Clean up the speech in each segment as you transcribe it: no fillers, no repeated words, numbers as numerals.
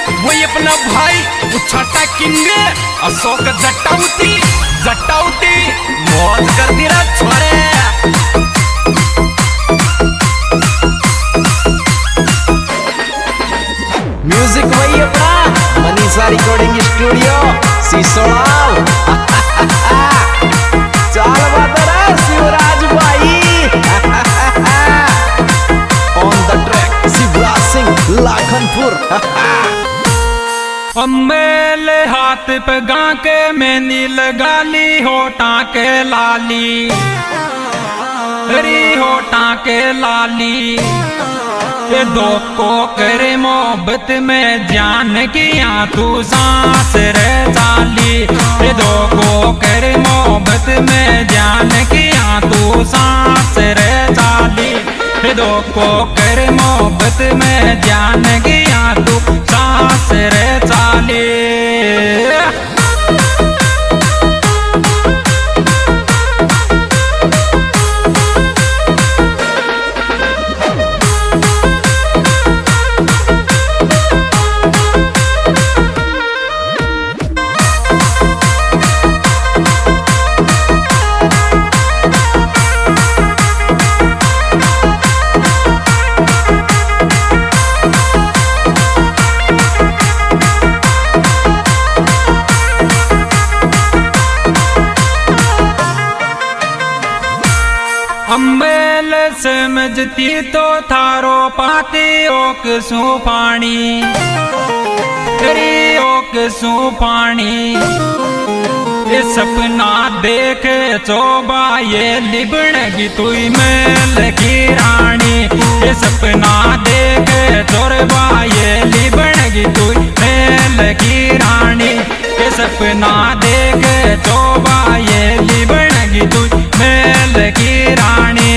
वही अपना भाई उछाटा किंगे अशोक जटाउती जटाउती मौज कर दी रा छोरे। म्यूजिक वही अपना मनीषा रिकॉर्डिंग स्टूडियो सिसोड़ाल। चाल बादरा शिवराज भाई on the track Shivraj Singh Lakhanpur. मेले हाथ पे गा के मेहंदी लगा ली होटा के लाली री होटा के लाली। ये दो को करे मोहब्बत में जान किया तू सांस रे चाली। ये दो को करे मोहब्बत में जान किया तू सांस रे चाली। ये दो को करे मोहब्बत में जान किया तू सांस रे चाली। अम्बेल समझती तो थारो पाती ओक सू पानी तेरी ओक सू पानी। ये सपना देख चोबा ये लिबड़गी तुई मेल की रानी। ये सपना देख चोरबा ये लिबड़गी तुई मेल की रानी। ये सपना देख चोबा ये लिबड़गी तुई मेल की रानी।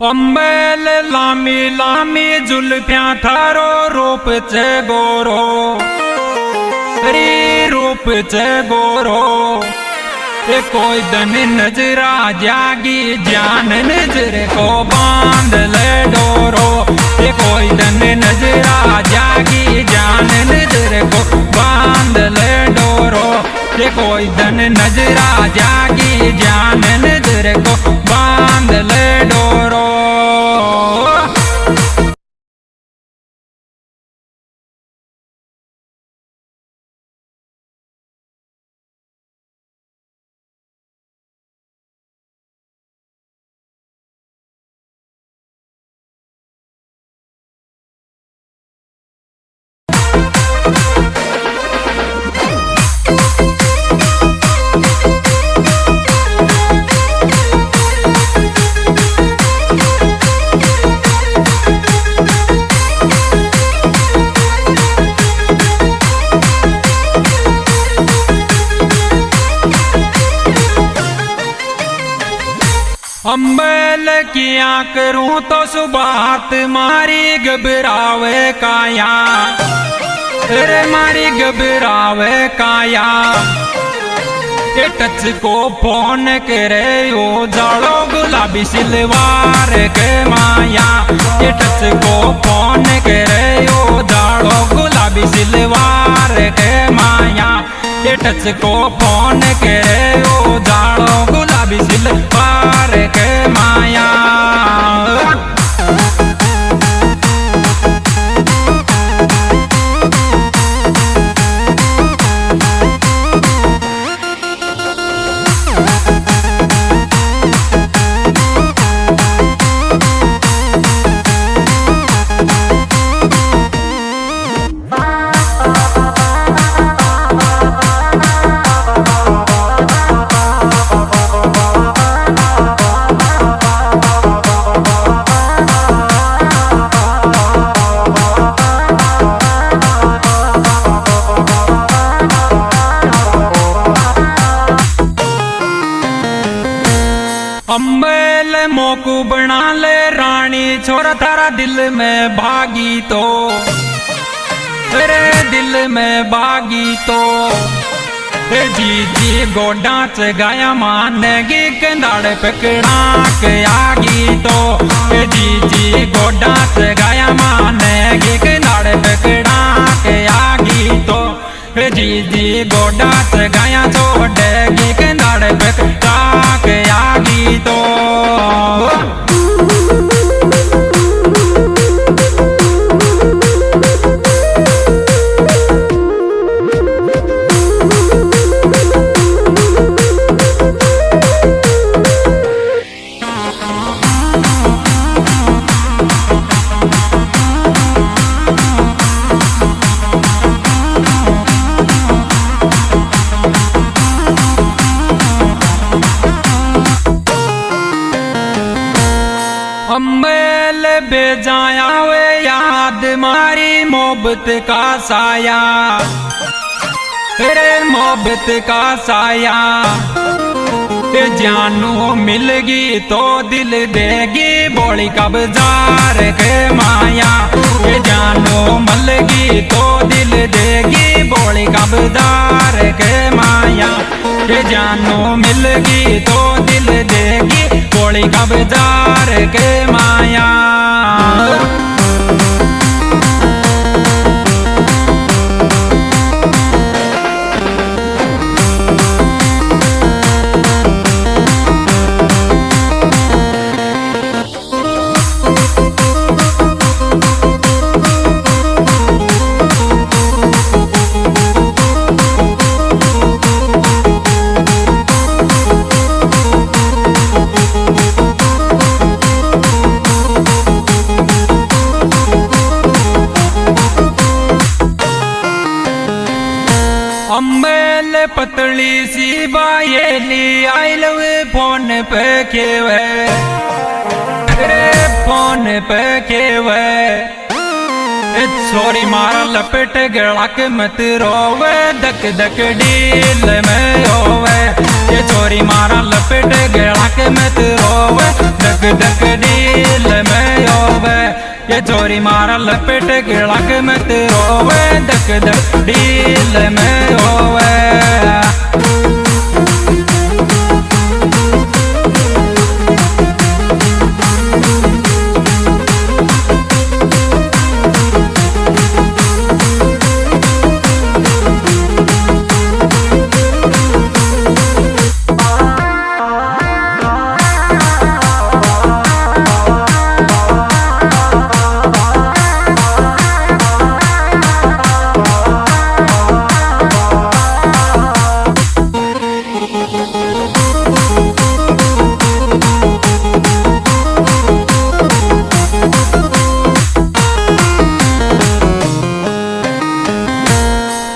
अम्बेल लामी लामी जुल्फिया थारो रूप चे गोरो री रूप चे गोरो। ये कोई दन नजरा जागी जान नजर को बांध ले डोरो। ये कोई दन नजरा जागी जान नजर को बांध ले डोरो। ये कोई दन नजरा जागी जान नजर को बांध ले डोरो। अम्बेल किया करूं तो सुबात मारी घबरावे काया रे मारी घबरावे काया। ये टच को फोन करे ओ जाड़ो गुलाबी सिलवार के माया। ये टच को फोन करे ओ जाड़ो गुलाबी सिलवार के माया। ये टच को फोन करे ओ जाड़ो गुलाबी सिलवार के माया। अम्बेल मोकू बना ले रानी छोरा थारा दिल में भागी तो, तेरे दिल में भागी तो जी जी गोडा च गाया मानेगी कंधाड़ पकड़ा के आगी तो जी जी गोडा च गाया मानेगी कंधाड़ पकड़ा के आगी तो जी जी गोडा च गाया छोड़ेगी कंधाड़ पकड़ा के आगी तो। अम्बेल बेजाया वे याद मारी मोहब्बत का साया, तेरे मोहब्बत का साया जानू मिलगी तो दिल देगी बोली कब जार के माया जानू मलगी तो दिल देगी बोली कब जार के माया जानू मिलगी तो दिल देगी बोली कब जार के माया। अम्बेल पतली सी बायेली आई लव फोन पे खेवे, फोन पे खेवे छोरी मारा लपेट गड़क मत रोवे धक धक डील में होवे ये छोरी मारा लपेट गड़क मत रोवे धक धक डील में होवे ये छोरी मारा लपेट गड़क मत रोवे धक धक डील में होवे।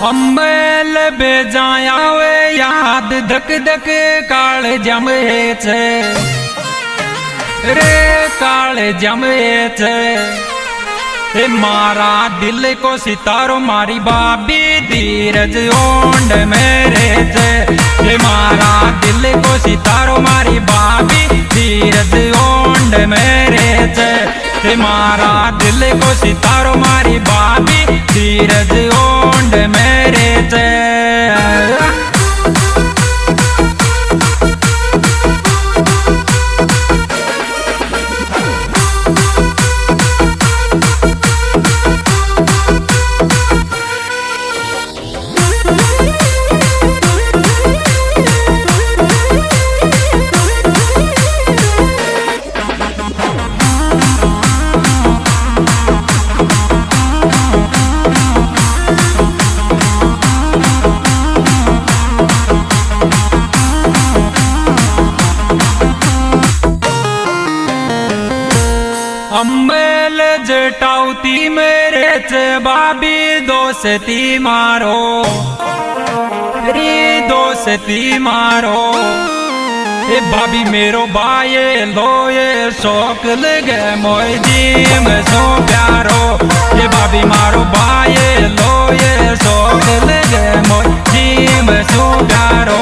अम्बेल बेजाया वे याद धक धक काल जमे छे रे काल जमे छे मारा दिल को सितारो मारी बाबी धीरज ओंड मेरे छे मारा दिल को सितारो मारी बाबी धीरज ओंड मेरे छे मारा दिल को सितारो मारी बाबी धीरज ओंड मेरे छे। अम्बेल जटाउती मेरे चे बाबी दोस्ती मारो रे दोस्ती मारो ए भाभी मेरो बाये लोये शौक लगे मोय जीम सो प्यारो ये भाभी मारो बाये लोये शौक लगे मोय जीम सो प्यारो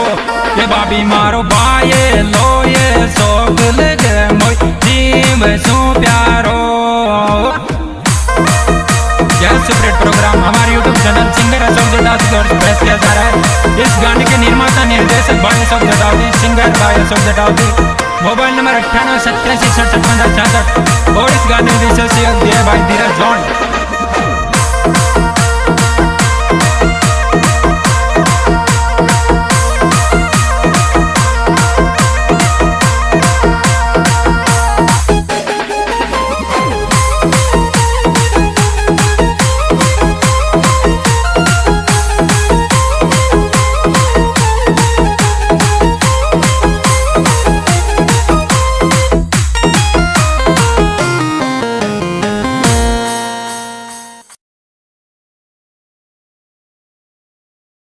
ये भाभी मारो बाये लोये शौक सो प्यारो। यह सेपरेट प्रोग्राम हमारे YouTube चैनल सिंगर अशोक जटावती की ओर से पेश किया जा रहा है। इस गाने के निर्माता निर्देशक भाई अशोक जटावती, सिंगर भाई अशोक जटावती। मोबाइल नंबर 9887 67 15 66 और इस गाने में विशेष दिया भाई धीरज जॉन।